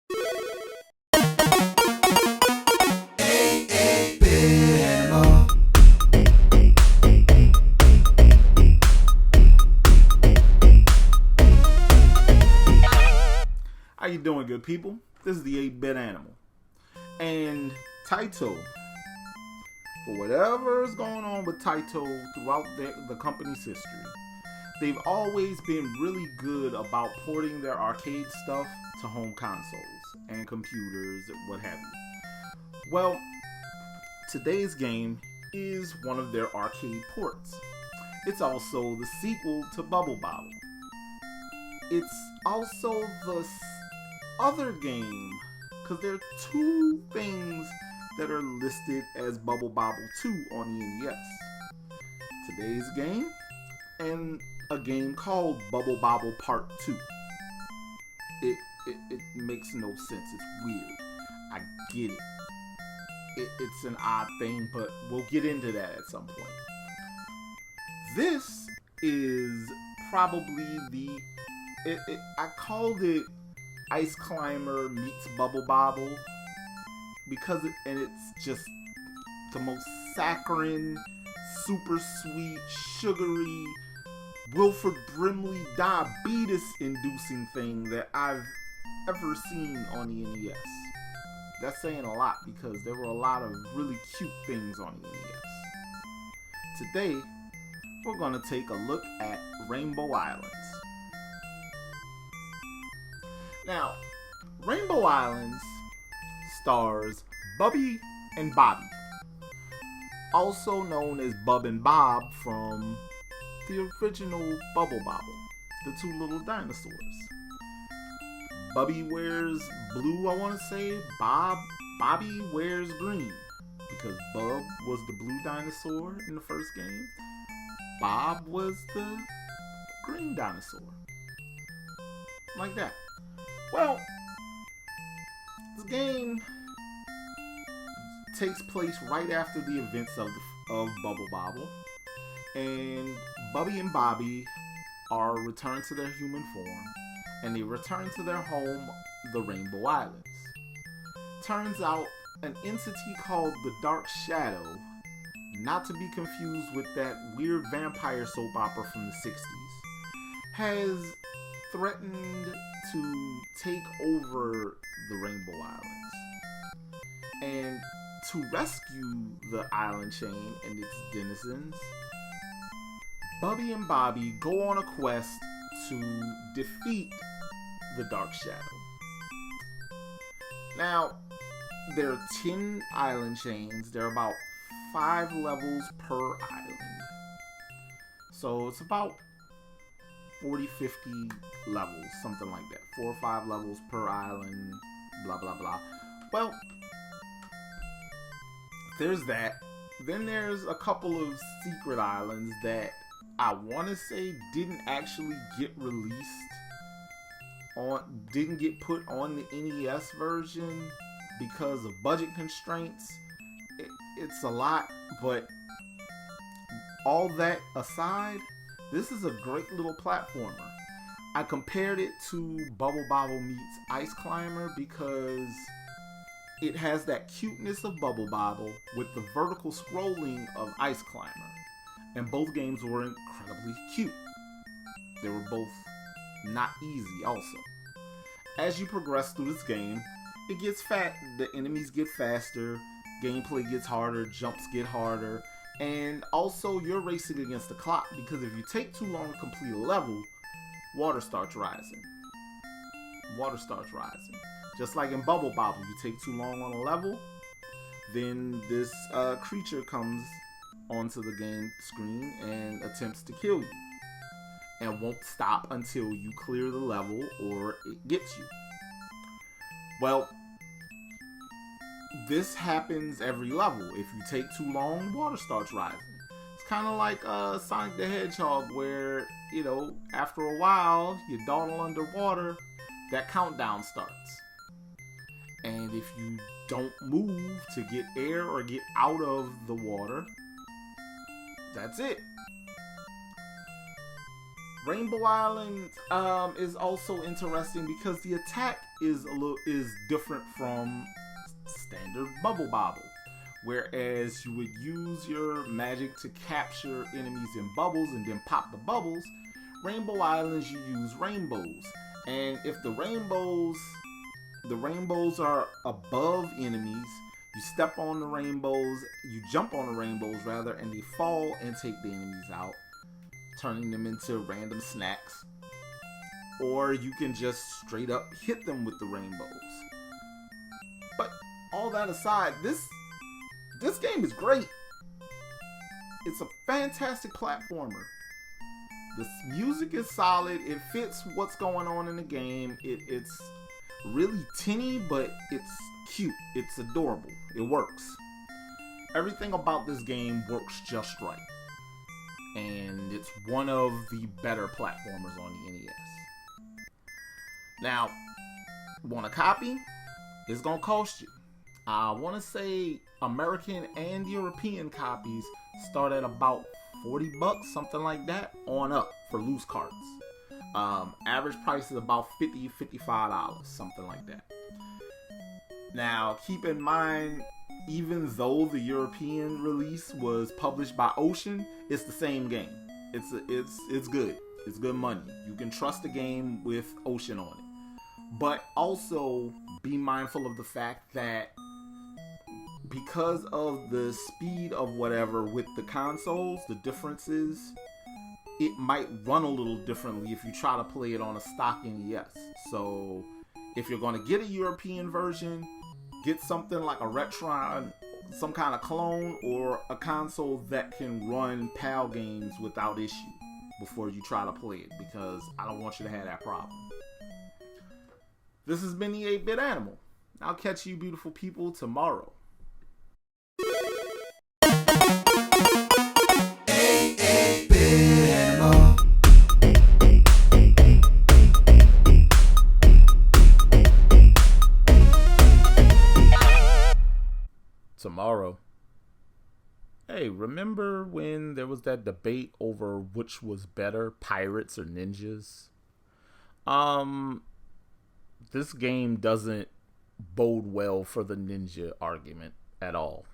How you doing, good people? This is the 8-Bit Animal. And Taito, for whatever is going on with Taito throughout the company's history, they've always been really good about porting their arcade stuff to home consoles and computers and what have you. Well, today's game is one of their arcade ports. It's also the sequel to Bubble Bobble. It's also the other game, because there are two things that are listed as Bubble Bobble 2 on the NES. Today's game and a game called Bubble Bobble Part 2. It makes no sense. It's weird. I get it. It's an odd thing, but we'll get into that at some point. This is probably I called it Ice Climber meets Bubble Bobble because it's just the most saccharine, super sweet, sugary, Wilford Brimley diabetes-inducing thing that I've ever seen on the NES. That's saying a lot because there were a lot of really cute things on the NES. Today, we're going to take a look at Rainbow Islands. Now, Rainbow Islands stars Bubby and Bobby, also known as Bub and Bob from the original Bubble Bobble, the two little dinosaurs. Bubby wears blue, I want to say. Bobby wears green, because Bub was the blue dinosaur in the first game. Bob was the green dinosaur. Like that. Well, this game takes place right after the events of Bubble Bobble, and Bubby and Bobby are returned to their human form, and they return to their home, the Rainbow Islands. Turns out, an entity called the Dark Shadow, not to be confused with that weird vampire soap opera from the 60s, has threatened to take over the Rainbow Islands. And to rescue the island chain and its denizens, Bubby and Bobby go on a quest to defeat the Dark Shadow. Now, there are 10 island chains. There are about 5 levels per island. So it's about 40, 50 levels, something like that. 4 or 5 levels per island, blah, blah, blah. Well, there's that. Then there's a couple of secret islands that I want to say didn't actually get released didn't get put on the NES version because of budget constraints. It's a lot, but all that aside, this is a great little platformer. I compared it to Bubble Bobble meets Ice Climber because it has that cuteness of Bubble Bobble with the vertical scrolling of Ice Climber. And both games were incredibly cute. They were both not easy also. As you progress through this game, it gets the enemies get faster, gameplay gets harder, jumps get harder, and also you're racing against the clock because if you take too long to complete a level, water starts rising. Water starts rising. Just like in Bubble Bobble, you take too long on a level, then this creature comes onto the game screen and attempts to kill you. And won't stop until you clear the level or it gets you. Well, this happens every level. If you take too long, water starts rising. It's kind of like Sonic the Hedgehog where, after a while, you dawdle underwater, that countdown starts. And if you don't move to get air or get out of the water, that's it. Rainbow Island is also interesting because the attack is different from standard Bubble Bobble. Whereas you would use your magic to capture enemies in bubbles and then pop the bubbles, Rainbow Islands you use rainbows. And if the rainbows are above enemies, you step on the rainbows, you jump on the rainbows rather, and they fall and take the enemies out, turning them into random snacks. Or you can just straight up hit them with the rainbows. But all that aside, this game is great. It's a fantastic platformer. The music is solid. It fits what's going on in the game. It's really tinny, but it's cute. It's adorable. It works. Everything about this game works just right. And it's one of the better platformers on the NES. Now, want a copy? It's gonna cost you. I want to say American and European copies start at about $40, something like that, on up for loose carts. Average price is about $50, $55, something like that. Now, keep in mind, even though the European release was published by Ocean, it's the same game. It's good. It's good money. You can trust the game with Ocean on it. But also be mindful of the fact that because of the speed of whatever with the consoles, the difference is it might run a little differently if you try to play it on a stock NES. So if you're going to get a European version, get something like a Retron, some kind of clone, or a console that can run PAL games without issue before you try to play it, because I don't want you to have that problem. This has been the 8-Bit Animal. I'll catch you beautiful people tomorrow. Tomorrow. Hey, remember when there was that debate over which was better, pirates or ninjas? This game doesn't bode well for the ninja argument at all.